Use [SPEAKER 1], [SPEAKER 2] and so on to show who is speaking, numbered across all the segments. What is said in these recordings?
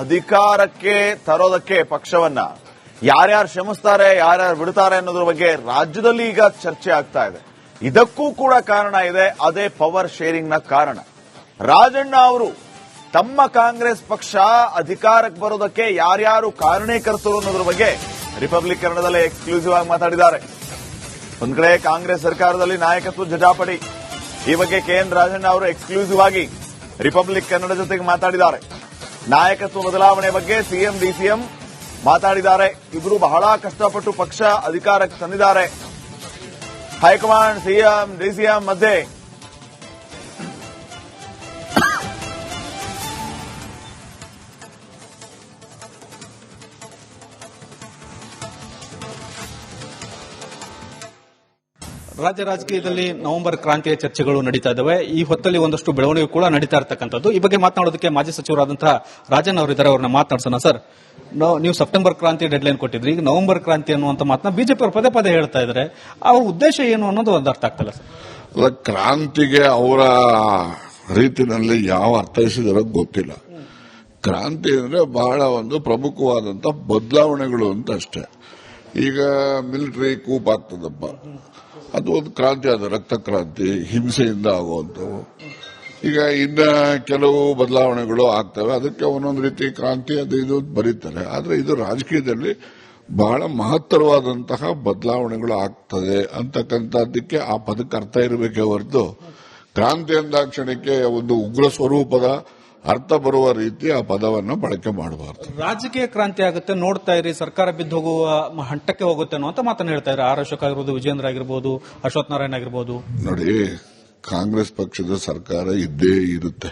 [SPEAKER 1] ಅಧಿಕಾರಕ್ಕೆ ತರೋದಕ್ಕೆ ಪಕ್ಷವನ್ನ ಯಾರ್ಯಾರು ಶ್ರಮಿಸ್ತಾರೆ, ಯಾರ್ಯಾರು ಬಿಡ್ತಾರೆ ಅನ್ನೋದ್ರ ಬಗ್ಗೆ ರಾಜ್ಯದಲ್ಲಿ ಈಗ ಚರ್ಚೆ ಆಗ್ತಾ ಇದೆ. ಇದಕ್ಕೂ ಕೂಡ ಕಾರಣ ಇದೆ, ಅದೇ ಪವರ್ ಶೇರಿಂಗ್ ನ ಕಾರಣ. ರಾಜಣ್ಣ ಅವರು ತಮ್ಮ ಕಾಂಗ್ರೆಸ್ ಪಕ್ಷ ಅಧಿಕಾರಕ್ಕೆ ಬರೋದಕ್ಕೆ ಯಾರ್ಯಾರು ಕಾರಣೀಕರ್ತರು ಅನ್ನೋದ್ರ ಬಗ್ಗೆ ರಿಪಬ್ಲಿಕ್ ಕನ್ನಡದಲ್ಲೇ ಎಕ್ಸ್ಕ್ಲೂಸಿವ್ ಆಗಿ ಮಾತಾಡಿದ್ದಾರೆ. ಒಂದ್ ಕಡೆ ಕಾಂಗ್ರೆಸ್ ಸರ್ಕಾರದಲ್ಲಿ ನಾಯಕತ್ವ ಜಟಾಪಟಿ, ಈ ಬಗ್ಗೆ ಕೆಎನ್ ರಾಜಣ್ಣ ಅವರು ಎಕ್ಸ್ಕ್ಲೂಸಿವ್ ಆಗಿ ರಿಪಬ್ಲಿಕ್ ಕನ್ನಡ ಜೊತೆಗೆ ಮಾತಾಡಿದ್ದಾರೆ. ನಾಯಕತ್ವ ಬದಲಾವಣೆ ಬಗ್ಗೆ ಸಿಎಂ ಡಿಸಿಎಂ ಮಾತಾಡಿದ್ದಾರೆ. ಇಬ್ರು ಬಹಳ ಕಷ್ಟಪಟ್ಟು ಪಕ್ಷ ಅಧಿಕಾರಕ್ಕೆ ತಂದಿದ್ದಾರೆ. ಹೈಕಮಾಂಡ್ ಸಿಎಂ ಡಿಸಿಎಂ ಮಧ್ಯೆ
[SPEAKER 2] ರಾಜ್ಯ ರಾಜಕೀಯದಲ್ಲಿ ನವೆಂಬರ್ ಕ್ರಾಂತಿಯ ಚರ್ಚೆಗಳು ನಡೀತಾ ಇದ್ದಾವೆ. ಈ ಹೊತ್ತಲ್ಲಿ ಒಂದಷ್ಟು ಬೆಳವಣಿಗೆ ಕೂಡ ನಡೀತಾ ಇರತಕ್ಕಂಥದ್ದು. ಈ ಬಗ್ಗೆ ಮಾತನಾಡೋದಕ್ಕೆ ಮಾಜಿ ಸಚಿವರಾದಂತಹ ರಾಜನ್ ಅವರಿದ್ದಾರೆ, ಅವ್ರನ್ನ ಮಾತನಾಡ್ಸೋಣ. ಸರ್, ನೀವು ಸೆಪ್ಟೆಂಬರ್ ಕ್ರಾಂತಿ ಡೆಡ್ಲೈನ್ ಕೊಟ್ಟಿದ್ರಿ, ಈಗ ನವೆಂಬರ್ ಕ್ರಾಂತಿ ಅನ್ನುವಂತ ಮಾತನ್ನ ಬಿಜೆಪಿ ಅವರು ಪದೇ ಪದೇ ಹೇಳ್ತಾ ಇದ್ದಾರೆ. ಅವ್ರ ಉದ್ದೇಶ ಏನು ಅನ್ನೋದು ಒಂದು ಅರ್ಥ ಆಗ್ತಲ್ಲ ಸರ್.
[SPEAKER 3] ಕ್ರಾಂತಿಗೆ ಅವರ ರೀತಿಯಲ್ಲಿ ಯಾವ ಅರ್ಥೈಸಿದಾರೋ ಗೊತ್ತಿಲ್ಲ. ಕ್ರಾಂತಿ ಅಂದ್ರೆ ಬಹಳ ಒಂದು ಪ್ರಮುಖವಾದಂತ ಬದಲಾವಣೆಗಳು ಅಂತ ಅಷ್ಟೇ. ಈಗ ಮಿಲಿಟರಿ ಕೂಪ್ ಆಗ್ತದಪ್ಪ, ಅದು ಒಂದು ಕ್ರಾಂತಿ, ಅದು ರಕ್ತ ಕ್ರಾಂತಿ, ಹಿಂಸೆಯಿಂದ ಆಗುವಂಥವು. ಈಗ ಇನ್ನ ಕೆಲವು ಬದಲಾವಣೆಗಳು ಆಗ್ತವೆ, ಅದಕ್ಕೆ ಒಂದೊಂದು ರೀತಿ ಕ್ರಾಂತಿ ಅದು ಇದು ಬರೀತಾರೆ. ಆದ್ರೆ ಇದು ರಾಜಕೀಯದಲ್ಲಿ ಬಹಳ ಮಹತ್ತರವಾದಂತಹ ಬದಲಾವಣೆಗಳು ಆಗ್ತದೆ ಅಂತಕ್ಕಂಥದ್ದಕ್ಕೆ ಆ ಪದಕ್ಕೆ ಅರ್ಥ ಇರಬೇಕೇ ಹೊರತು ಕ್ರಾಂತಿ ಅಂದಾಕ್ಷಣಕ್ಕೆ ಒಂದು ಉಗ್ರ ಸ್ವರೂಪದ ಅರ್ಥ ಬರುವ ರೀತಿ ಆ ಪದವನ್ನು ಬಳಕೆ ಮಾಡಬಾರದು.
[SPEAKER 2] ರಾಜಕೀಯ ಕ್ರಾಂತಿ ಆಗುತ್ತೆ, ನೋಡ್ತಾ ಇರಿ, ಸರ್ಕಾರ ಬಿದ್ದು ಹೋಗುವ ಹಂತಕ್ಕೆ ಹೋಗುತ್ತೆ ಅನ್ನೋ ಅಂತ ಮಾತನ್ನು ಹೇಳ್ತಾ ಇದ್ದಾರೆ. ಆರ್ ಅಶೋಕ್ ಆಗಿರ್ಬೋದು, ವಿಜೇಂದ್ರ ಆಗಿರ್ಬೋದು, ಅಶ್ವಥ್ ನಾರಾಯಣ ಆಗಿರ್ಬೋದು.
[SPEAKER 3] ನೋಡಿ, ಕಾಂಗ್ರೆಸ್ ಪಕ್ಷದ ಸರ್ಕಾರ ಇದ್ದೇ ಇರುತ್ತೆ.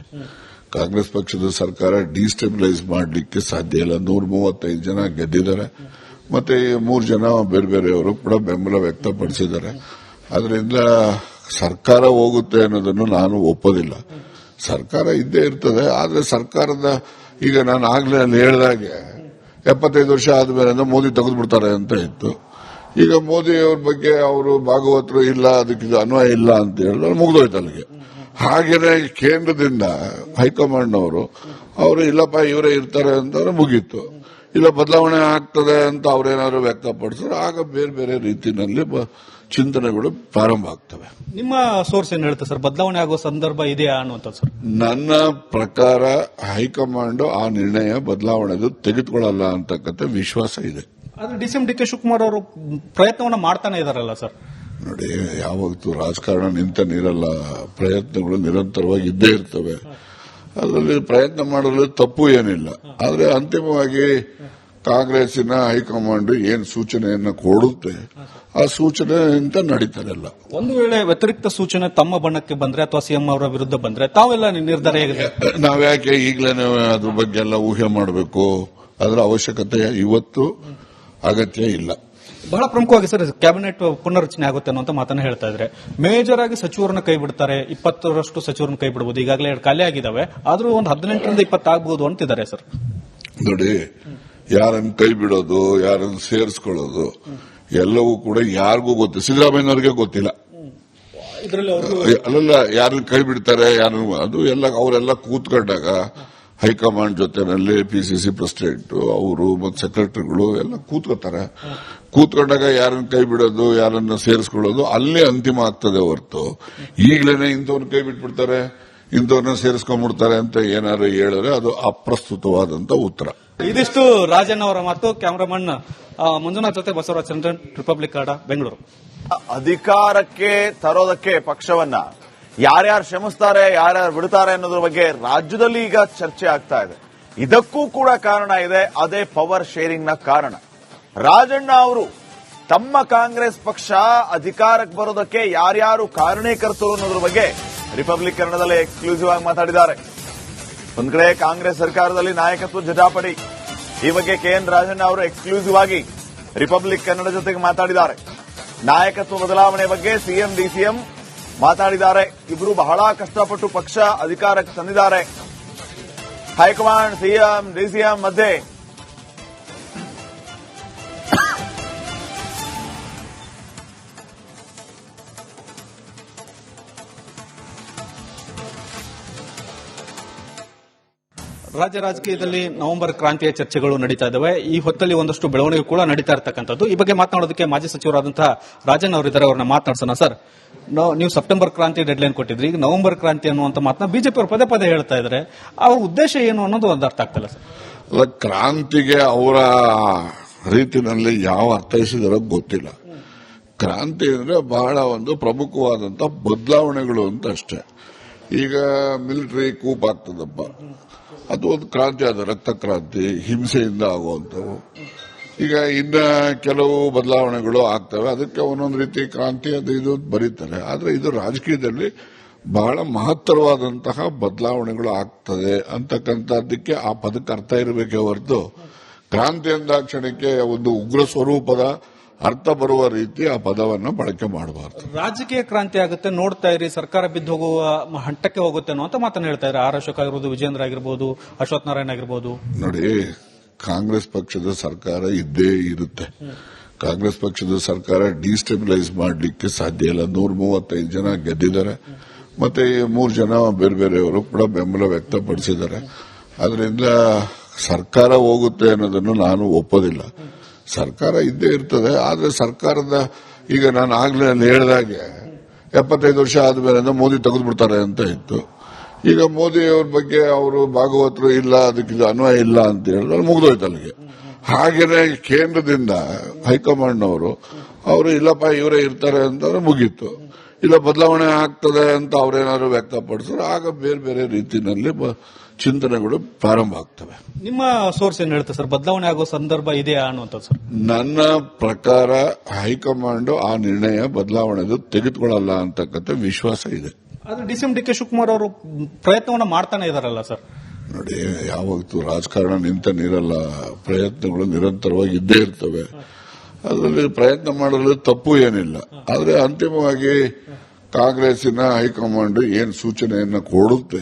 [SPEAKER 3] ಕಾಂಗ್ರೆಸ್ ಪಕ್ಷದ ಸರ್ಕಾರ ಡಿಸ್ಟೆಬಿಲೈಸ್ ಮಾಡಲಿಕ್ಕೆ ಸಾಧ್ಯ ಇಲ್ಲ. 135 ಜನ ಗೆದ್ದಿದ್ದಾರೆ, ಮತ್ತೆ 3 ಜನ ಬೇರೆ ಬೇರೆಯವರು ಕೂಡ ಬೆಂಬಲ ವ್ಯಕ್ತಪಡಿಸಿದ್ದಾರೆ. ಅದರಿಂದ ಸರ್ಕಾರ ಹೋಗುತ್ತೆ ಅನ್ನೋದನ್ನು ನಾನು ಒಪ್ಪೋದಿಲ್ಲ. ಸರ್ಕಾರ ಇದ್ದೇ ಇರ್ತದೆ. ಆದ್ರೆ ಸರ್ಕಾರದ ಈಗ ನಾನು ಆಗ್ಲೇ ಅಲ್ಲಿ ಹೇಳಿದಾಗೆ 75 ವರ್ಷ ಆದ್ಮೇಲೆ ಮೋದಿ ತೆಗೆದುಬಿಡ್ತಾರೆ ಅಂತ ಇತ್ತು. ಈಗ ಮೋದಿ ಅವ್ರ ಬಗ್ಗೆ ಅವರು ಭಾಗವತರು ಇಲ್ಲ, ಅದಕ್ಕೆ ಅನ್ವಯ ಇಲ್ಲ ಅಂತ ಹೇಳಿದ್ರೆ ಮುಗಿದೋಯ್ತು ಅಲ್ಲಿಗೆ. ಹಾಗೇನೆ ಕೇಂದ್ರದಿಂದ ಹೈಕಮಾಂಡ್ ಅವರು ಇಲ್ಲಪ್ಪ ಇವರೇ ಇರ್ತಾರೆ ಅಂತಂದ್ರೆ ಮುಗೀತು. ಇಲ್ಲ ಬದಲಾವಣೆ ಆಗ್ತದೆ ಅಂತ ಅವ್ರೇನಾದ್ರು ವ್ಯಕ್ತಪಡಿಸಿದ್ರೆ ಆಗ ಬೇರೆ ಬೇರೆ ರೀತಿಯಲ್ಲಿ ಚಿಂತನೆಗಳು ಪ್ರಾರಂಭ ಆಗ್ತವೆ.
[SPEAKER 2] ನಿಮ್ಮ ಸೋರ್ಸ್ ಏನ್ ಹೇಳುತ್ತೆ ಸರ್, ಬದಲಾವಣೆ ಆಗುವ ಸಂದರ್ಭ ಇದೆಯಾ ಅನ್ನುವಂಥ ಸರ್?
[SPEAKER 3] ನನ್ನ ಪ್ರಕಾರ ಹೈಕಮಾಂಡ್ ಆ ನಿರ್ಣಯ ಬದಲಾವಣೆದು ತೆಗೆದುಕೊಳ್ಳಲ್ಲ ಅಂತಕ್ಕಂಥ ವಿಶ್ವಾಸ ಇದೆ.
[SPEAKER 2] ಆದ್ರೆ ಡಿಸಿಎಂ ಡಿ ಕೆ ಶಿವಕುಮಾರ್ ಅವರು ಪ್ರಯತ್ನವನ್ನ ಮಾಡ್ತಾನೆ ಇದಾರಲ್ಲ ಸರ್.
[SPEAKER 3] ನೋಡಿ, ಯಾವತ್ತೂ ರಾಜಕಾರಣ ನಿಂತ ನೀರಲ್ಲ, ಪ್ರಯತ್ನಗಳು ನಿರಂತರವಾಗಿ ಇದ್ದೇ ಇರ್ತವೆ. ಅದರಲ್ಲಿ ಪ್ರಯತ್ನ ಮಾಡಲು ತಪ್ಪು ಏನಿಲ್ಲ. ಆದ್ರೆ ಅಂತಿಮವಾಗಿ ಕಾಂಗ್ರೆಸ್ಸಿನ ಹೈಕಮಾಂಡ್ ಏನ್ ಸೂಚನೆಯನ್ನ ಕೊಡುತ್ತೆ ಆ ಸೂಚನೆ ಅಂತ ನಡೀತಾರಲ್ಲ.
[SPEAKER 2] ಒಂದು ವೇಳೆ ವ್ಯತಿರಿಕ್ತ ಸೂಚನೆ ತಮ್ಮ ಬಣ್ಣಕ್ಕೆ ಬಂದ್ರೆ ಅಥವಾ ಸಿಎಂ ಅವರ ವಿರುದ್ಧ ಬಂದ್ರೆ ತಾವೆಲ್ಲ ನಿರ್ಧಾರ ಹೇಗಿದೆ?
[SPEAKER 3] ನಾವ್ಯಾಕೆ ಈಗಲೇ ಅದ್ರ ಬಗ್ಗೆ ಎಲ್ಲ ಊಹೆ ಮಾಡಬೇಕು? ಅದರ ಅವಶ್ಯಕತೆ ಇವತ್ತು ಅಗತ್ಯ ಇಲ್ಲ.
[SPEAKER 2] ಬಹಳ ಪ್ರಮುಖವಾಗಿ ಸರ್, ಕ್ಯಾಬಿನೆಟ್ ಪುನರ್ರಚನೆ ಆಗುತ್ತೆ ಅನ್ನೋ ಮಾತನ್ನ ಹೇಳ್ತಾ ಇದ್ರೆ ಮೇಜರ್ ಆಗಿ ಸಚಿವರನ್ನ ಕೈ ಬಿಡ್ತಾರೆ. 20ರಷ್ಟು ಸಚಿವರನ್ನ ಕೈ ಬಿಡಬಹುದು. ಈಗಾಗಲೇ 2 ಖಾಲಿ ಆಗಿದ್ದಾವೆ, ಆದ್ರೂ ಒಂದು 18ರಿಂದ 20 ಆಗಬಹುದು ಅಂತಿದ್ದಾರೆ ಸರ್. ನೋಡಿ, ಯಾರನ್ನು ಕೈ ಬಿಡೋದು, ಯಾರನ್ನು ಸೇರಿಸ್ಕೊಳ್ಳೋದು ಎಲ್ಲವೂ ಕೂಡ ಯಾರಿಗೂ ಗೊತ್ತಿಲ್ಲ. ಸಿದ್ದರಾಮಯ್ಯನವರಿಗೆ ಗೊತ್ತಿಲ್ಲ. ಅಲ್ಲೆಲ್ಲ ಯಾರನ್ನು ಕೈ ಬಿಡ್ತಾರೆ, ಯಾರನ್ನು ಅದು ಎಲ್ಲ ಅವರೆಲ್ಲ ಕೂತ್ಕೊಂಡಾಗ ಹೈಕಮಾಂಡ್ ಜೊತೆನಲ್ಲಿ ಪಿಸಿಸಿ ಪ್ರೆಸಿಡೆಂಟ್ ಅವರು ಮತ್ತು ಸೆಕ್ರೆಟರಿಗಳು ಎಲ್ಲ ಕೂತ್ಕೋತಾರೆ. ಕೂತ್ಕೊಂಡಾಗ ಯಾರನ್ನು ಕೈ ಬಿಡೋದು, ಯಾರನ್ನ ಸೇರಿಸ್ಕೊಳ್ಳೋದು ಅಲ್ಲೇ ಅಂತಿಮ ಆಗ್ತದೆ ಹೊರತು ಈಗಲೇ ಇಂಥವ್ರನ್ನ ಕೈ ಬಿಟ್ಬಿಡ್ತಾರೆ, ಇಂಥವ್ರನ್ನ ಸೇರಿಸ್ಕೊಂಡ್ಬಿಡ್ತಾರೆ ಅಂತ ಏನಾದ್ರು ಹೇಳಿದ್ರೆ ಅದು ಅಪ್ರಸ್ತುತವಾದಂತ ಉತ್ತರ. ಇದಿಷ್ಟು ರಾಜಣ್ಣ ಅವರ ಮಾತು. ಕ್ಯಾಮರಾಮನ್ ಮಂಜುನಾಥ್ ಜೊತೆ ಬಸವರಾಜ್ ಚಂದ್ರನ್, ರಿಪಬ್ಲಿಕ್ ಕನ್ನಡ, ಬೆಂಗಳೂರು.
[SPEAKER 1] ಅಧಿಕಾರಕ್ಕೆ ತರೋದಕ್ಕೆ ಪಕ್ಷವನ್ನ ಯಾರ್ಯಾರು ಶ್ರಮಿಸ್ತಾರೆ, ಯಾರ್ಯಾರು ಬಿಡ್ತಾರೆ ಅನ್ನೋದ್ರ ಬಗ್ಗೆ ರಾಜ್ಯದಲ್ಲಿ ಈಗ ಚರ್ಚೆ ಆಗ್ತಾ ಇದೆ. ಇದಕ್ಕೂ ಕೂಡ ಕಾರಣ ಇದೆ, ಅದೇ ಪವರ್ ಶೇರಿಂಗ್ ನ ಕಾರಣ. ರಾಜಣ್ಣ ಅವರು ತಮ್ಮ ಕಾಂಗ್ರೆಸ್ ಪಕ್ಷ ಅಧಿಕಾರಕ್ಕೆ ಬರೋದಕ್ಕೆ ಯಾರ್ಯಾರು ಕಾರಣೀಕರ್ತರು ಅನ್ನೋದ್ರ ಬಗ್ಗೆ ರಿಪಬ್ಲಿಕ್ ಕನ್ನಡದಲ್ಲೇ ಎಕ್ಸ್ಕ್ಲೂಸಿವ್ ಆಗಿ ಮಾತಾಡಿದ್ದಾರೆ. ಒಂದ್ ಕಡೆ ಕಾಂಗ್ರೆಸ್ ಸರ್ಕಾರದಲ್ಲಿ ನಾಯಕತ್ವ ಜಟಾಪಟಿ, ಈ ಬಗ್ಗೆ ಕೆಎನ್ ರಾಜಣ್ಣ ಅವರು ಎಕ್ಸ್ಕ್ಲೂಸಿವ್ ಆಗಿ ರಿಪಬ್ಲಿಕ್ ಕನ್ನಡ ಜೊತೆಗೆ ಮಾತಾಡಿದ್ದಾರೆ. ನಾಯಕತ್ವ ಬದಲಾವಣೆ ಬಗ್ಗೆ ಸಿಎಂ ಡಿಸಿಎಂ ಮಾತಾಡಿದ್ದಾರೆ. ಇಬ್ರು ಬಹಳ ಕಷ್ಟಪಟ್ಟು ಪಕ್ಷ ಅಧಿಕಾರಕ್ಕೆ ತಂದಿದ್ದಾರೆ. ಹೈಕಮಾಂಡ್ ಸಿಎಂ ಡಿಸಿಎಂ ಮಧ್ಯೆ
[SPEAKER 4] ರಾಜ್ಯ ರಾಜಕೀಯದಲ್ಲಿ ನವೆಂಬರ್ ಕ್ರಾಂತಿಯ ಚರ್ಚೆಗಳು ನಡೀತಾ ಇದ್ದಾವೆ. ಈ ಹೊತ್ತಲ್ಲಿ ಒಂದಷ್ಟು ಬೆಳವಣಿಗೆ ಕೂಡ ನಡೀತಾ ಇರತಕ್ಕಂಥದ್ದು. ಈ ಬಗ್ಗೆ ಮಾತನಾಡೋದಕ್ಕೆ ಮಾಜಿ ಸಚಿವರಾದಂತಹ ರಾಜನ್ ಅವರಿದ್ದಾರೆ, ಅವ್ರನ್ನ ಮಾತನಾಡ್ಸೋಣ. ಸರ್, ನೀವು ಸೆಪ್ಟೆಂಬರ್ ಕ್ರಾಂತಿ ಡೆಡ್ಲೈನ್ ಕೊಟ್ಟಿದ್ರಿ, ಈಗ ನವೆಂಬರ್ ಕ್ರಾಂತಿ ಅನ್ನುವಂತ ಮಾತನ್ನ ಬಿಜೆಪಿ ಅವರು ಪದೇ ಪದೇ ಹೇಳ್ತಾ ಇದ್ದಾರೆ. ಅವ್ರ ಉದ್ದೇಶ ಏನು ಅನ್ನೋದು ಒಂದು ಅರ್ಥ ಆಗ್ತಿಲ್ಲ ಸರ್.
[SPEAKER 3] ಅಲ್ಲ, ಕ್ರಾಂತಿಗೆ ಅವರ ರೀತಿನಲ್ಲಿ ಯಾವ ಅರ್ಥೈಸಿದಾರೋ ಗೊತ್ತಿಲ್ಲ. ಕ್ರಾಂತಿ ಅಂದ್ರೆ ಬಹಳ ಒಂದು ಪ್ರಮುಖವಾದಂತ ಬದಲಾವಣೆಗಳು ಅಂತ ಅಷ್ಟೇ. ಈಗ ಮಿಲಿಟರಿ ಕೂಪ್ ಆಗ್ತದಪ್ಪ, ಅದು ಒಂದು ಕ್ರಾಂತಿ, ಆದ ರಕ್ತ ಕ್ರಾಂತಿ, ಹಿಂಸೆಯಿಂದ ಆಗುವಂಥವು. ಈಗ ಇನ್ನ ಕೆಲವು ಬದಲಾವಣೆಗಳು ಆಗ್ತವೆ, ಅದಕ್ಕೆ ಒಂದೊಂದು ರೀತಿ ಕ್ರಾಂತಿ ಅದು ಇದು ಬರೀತಾರೆ. ಆದ್ರೆ ಇದು ರಾಜಕೀಯದಲ್ಲಿ ಬಹಳ ಮಹತ್ತರವಾದಂತಹ ಬದಲಾವಣೆಗಳು ಆಗ್ತದೆ ಅಂತಕ್ಕಂಥದ್ದಕ್ಕೆ ಆ ಪದಕ್ಕೆ ಅರ್ಥ ಇರಬೇಕೇ ಹೊರತು ಕ್ರಾಂತಿ ಅಂದಾಕ್ಷಣಕ್ಕೆ ಒಂದು ಉಗ್ರ ಸ್ವರೂಪದ ಅರ್ಥ ಬರುವ ರೀತಿ ಆ ಪದವನ್ನು ಬಳಕೆ ಮಾಡಬಾರದು.
[SPEAKER 4] ರಾಜಕೀಯ ಕ್ರಾಂತಿ ಆಗುತ್ತೆ, ನೋಡ್ತಾ ಇರಿ, ಸರ್ಕಾರ ಬಿದ್ದು ಹೋಗುವ ಹಂತಕ್ಕೆ ಹೋಗುತ್ತೆ ಅನ್ನೋ ಅಂತ ಮಾತನ್ನ ಹೇಳ್ತಾ ಇದ್ದಾರೆ. ಆರ್ ಅಶೋಕ್ ಆಗಿರ್ಬೋದು, ವಿಜೇಂದ್ರ ಆಗಿರ್ಬೋದು, ಅಶ್ವಥ್ ನಾರಾಯಣ ಆಗಿರ್ಬೋದು.
[SPEAKER 3] ನೋಡಿ, ಕಾಂಗ್ರೆಸ್ ಪಕ್ಷದ ಸರ್ಕಾರ ಇದ್ದೇ ಇರುತ್ತೆ. ಕಾಂಗ್ರೆಸ್ ಪಕ್ಷದ ಸರ್ಕಾರ ಡಿಸ್ಟೆಬಿಲೈಸ್ ಮಾಡಲಿಕ್ಕೆ ಸಾಧ್ಯ ಇಲ್ಲ. 135 ಜನ ಗೆದ್ದಿದ್ದಾರೆ, ಮತ್ತೆ 3 ಜನ ಬೇರೆ ಬೇರೆಯವರು ಕೂಡ ಬೆಂಬಲ ವ್ಯಕ್ತಪಡಿಸಿದ್ದಾರೆ. ಅದರಿಂದ ಸರ್ಕಾರ ಹೋಗುತ್ತೆ ಅನ್ನೋದನ್ನು ನಾನು ಒಪ್ಪೋದಿಲ್ಲ. ಸರ್ಕಾರ ಇದ್ದೇ ಇರ್ತದೆ. ಆದ್ರೆ ಸರ್ಕಾರದ ಈಗ ನಾನು ಆಗ್ಲೇ ಹೇಳಿದಾಗೆ 75 ವರ್ಷ ಆದ್ಮೇಲೆ ಮೋದಿ ತೆಗೆದು ಬಿಡ್ತಾರೆ ಅಂತ ಇತ್ತು. ಈಗ ಮೋದಿ ಅವ್ರ ಬಗ್ಗೆ ಅವರು ಭಾಗವತರು ಇಲ್ಲ, ಅದಕ್ಕೆ ಅನ್ವಯ ಇಲ್ಲ ಅಂತ ಹೇಳಿದ್ರೆ ಮುಗಿದೋಯ್ತು ಅಲ್ಲಿಗೆ. ಹಾಗೇನೆ ಕೇಂದ್ರದಿಂದ ಹೈಕಮಾಂಡ್ ಅವರು ಇಲ್ಲಪ್ಪ ಇವರೇ ಇರ್ತಾರೆ ಅಂತಂದ್ರೆ ಮುಗೀತು. ಇಲ್ಲ ಬದಲಾವಣೆ ಆಗ್ತದೆ ಅಂತ ಅವರೇನಾದ್ರು ವ್ಯಕ್ತಪಡಿಸಿದ್ರೆ ಆಗ ಬೇರೆ ಬೇರೆ ರೀತಿಯಲ್ಲಿ ಚಿಂತನೆಗಳು ಪ್ರಾರಂಭ ಆಗ್ತವೆ.
[SPEAKER 4] ನಿಮ್ಮ ಸೋರ್ಸ್ ಏನ್ ಹೇಳ್ತಾರೆ ಸರ್, ಬದಲಾವಣೆ ಆಗೋ ಸಂದರ್ಭ ಇದೆಯಾ ಅನ್ನುವಂಥದ್ದು ಸರ್?
[SPEAKER 3] ನನ್ನ ಪ್ರಕಾರ ಹೈಕಮಾಂಡ್ ಆ ನಿರ್ಣಯ ಬದಲಾವಣೆದು ತೆಗೆದುಕೊಳ್ಳಲ್ಲ ಅಂತಕ್ಕಂಥ ವಿಶ್ವಾಸ ಇದೆ.
[SPEAKER 4] ಆದ್ರೆ ಡಿಸಿಎಂ ಡಿ ಕೆ ಶಿವಕುಮಾರ್ ಅವರು ಪ್ರಯತ್ನವನ್ನ ಮಾಡ್ತಾನೆ ಇದಾರಲ್ಲ ಸರ್.
[SPEAKER 3] ನೋಡಿ, ಯಾವತ್ತೂ ರಾಜಕಾರಣ ನಿಂತ ನೀರಲ್ಲ, ಪ್ರಯತ್ನಗಳು ನಿರಂತರವಾಗಿ ಇದ್ದೇ ಇರ್ತವೆ. ಅದರಲ್ಲಿ ಪ್ರಯತ್ನ ಮಾಡಲು ತಪ್ಪು ಏನಿಲ್ಲ. ಆದ್ರೆ ಅಂತಿಮವಾಗಿ ಕಾಂಗ್ರೆಸ್ಸಿನ ಹೈಕಮಾಂಡ್ ಏನ್ ಸೂಚನೆಯನ್ನ ಕೊಡುತ್ತೆ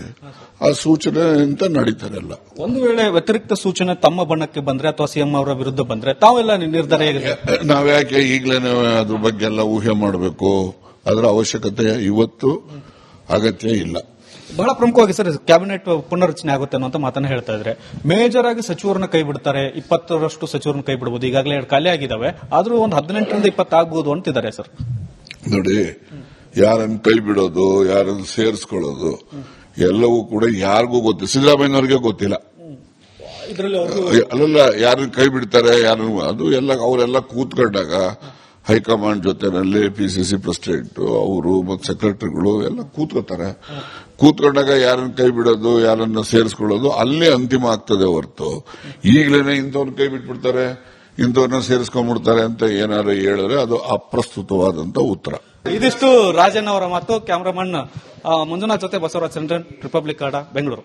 [SPEAKER 3] ಆ ಸೂಚನೆ ಅಂತ ನಡೀತಾರಲ್ಲ.
[SPEAKER 4] ಒಂದು ವೇಳೆ ವ್ಯತಿರಿಕ್ತ ಸೂಚನೆ ತಮ್ಮ ಬಣ್ಣಕ್ಕೆ ಬಂದ್ರೆ ಅಥವಾ ಸಿಎಂ ಅವರ ವಿರುದ್ಧ ಬಂದ್ರೆ ತಾವೆಲ್ಲ ನಿರ್ಧಾರ ಹೇಗೆ?
[SPEAKER 3] ನಾವ್ಯಾಕೆ ಈಗಲೇ ಅದ್ರ ಬಗ್ಗೆ ಎಲ್ಲ ಊಹೆ ಮಾಡಬೇಕು? ಅದರ ಅವಶ್ಯಕತೆ ಇವತ್ತು ಅಗತ್ಯ ಇಲ್ಲ.
[SPEAKER 4] ಬಹಳ ಪ್ರಮುಖವಾಗಿ ಸರ್, ಕ್ಯಾಬಿನೆಟ್ ಪುನರ್ರಚನೆ ಆಗುತ್ತೆ ಅನ್ನೋ ಮಾತನ್ನ ಹೇಳ್ತಾ ಇದ್ರೆ, ಮೇಜರ್ ಆಗಿ ಸಚಿವರನ್ನ ಕೈ ಬಿಡ್ತಾರೆ, 20ರಷ್ಟು ಸಚಿವರನ್ನ ಕೈ ಬಿಡಬಹುದು. ಈಗಾಗಲೇ 2 ಖಾಲಿ ಆಗಿದ್ದಾವೆ, ಆದ್ರೂ ಒಂದು 18ರಿಂದ 20 ಆಗ್ಬಹುದು ಅಂತಿದ್ದಾರೆ ಸರ್.
[SPEAKER 3] ನೋಡಿ, ಯಾರನ್ನು ಕೈ ಬಿಡೋದು, ಯಾರನ್ನು ಸೇರಿಸ್ಕೊಳ್ಳೋದು ಎಲ್ಲವೂ ಕೂಡ ಯಾರಿಗೂ ಗೊತ್ತಿಲ್ಲ. ಸಿದ್ದರಾಮಯ್ಯನವರಿಗೆ ಗೊತ್ತಿಲ್ಲ. ಅಲ್ಲಲ್ಲ, ಯಾರನ್ನು ಕೈ ಬಿಡ್ತಾರೆ, ಯಾರನ್ನು ಅದು ಎಲ್ಲ ಅವರೆಲ್ಲ ಕೂತ್ಕೊಂಡಾಗ ಹೈಕಮಾಂಡ್ ಜೊತೆನಲ್ಲಿ ಪಿಸಿಸಿ ಪ್ರೆಸಿಡೆಂಟ್ ಅವರು ಮತ್ತು ಸೆಕ್ರೆಟರಿಗಳು ಎಲ್ಲ ಕೂತ್ಕೋತಾರೆ. ಕೂತ್ಕೊಂಡಾಗ ಯಾರನ್ನು ಕೈ ಬಿಡೋದು, ಯಾರನ್ನ ಸೇರಿಸ್ಕೊಳ್ಳೋದು ಅಲ್ಲೇ ಅಂತಿಮ ಆಗ್ತದೆ ಹೊರತು ಈಗಲೇ ಇಂಥವ್ರನ್ನ ಕೈ ಬಿಟ್ಬಿಡ್ತಾರೆ, ಇಂಥವ್ರನ್ನ ಸೇರಿಸ್ಕೊಂಡ್ಬಿಡ್ತಾರೆ ಅಂತ ಏನಾದ್ರು ಹೇಳಿದ್ರೆ ಅದು ಅಪ್ರಸ್ತುತವಾದಂತ ಉತ್ತರ.
[SPEAKER 4] ಇದಿಷ್ಟು ರಾಜನ್ ಅವರ ಮಾತು. ಕ್ಯಾಮರಾಮನ್ ಮಂಜುನಾಥ್ ಜೊತೆ ಬಸವರಾಜ್ ಚಂದ್ರನ್, ರಿಪಬ್ಲಿಕ್ ಕನ್ನಡ, ಬೆಂಗಳೂರು.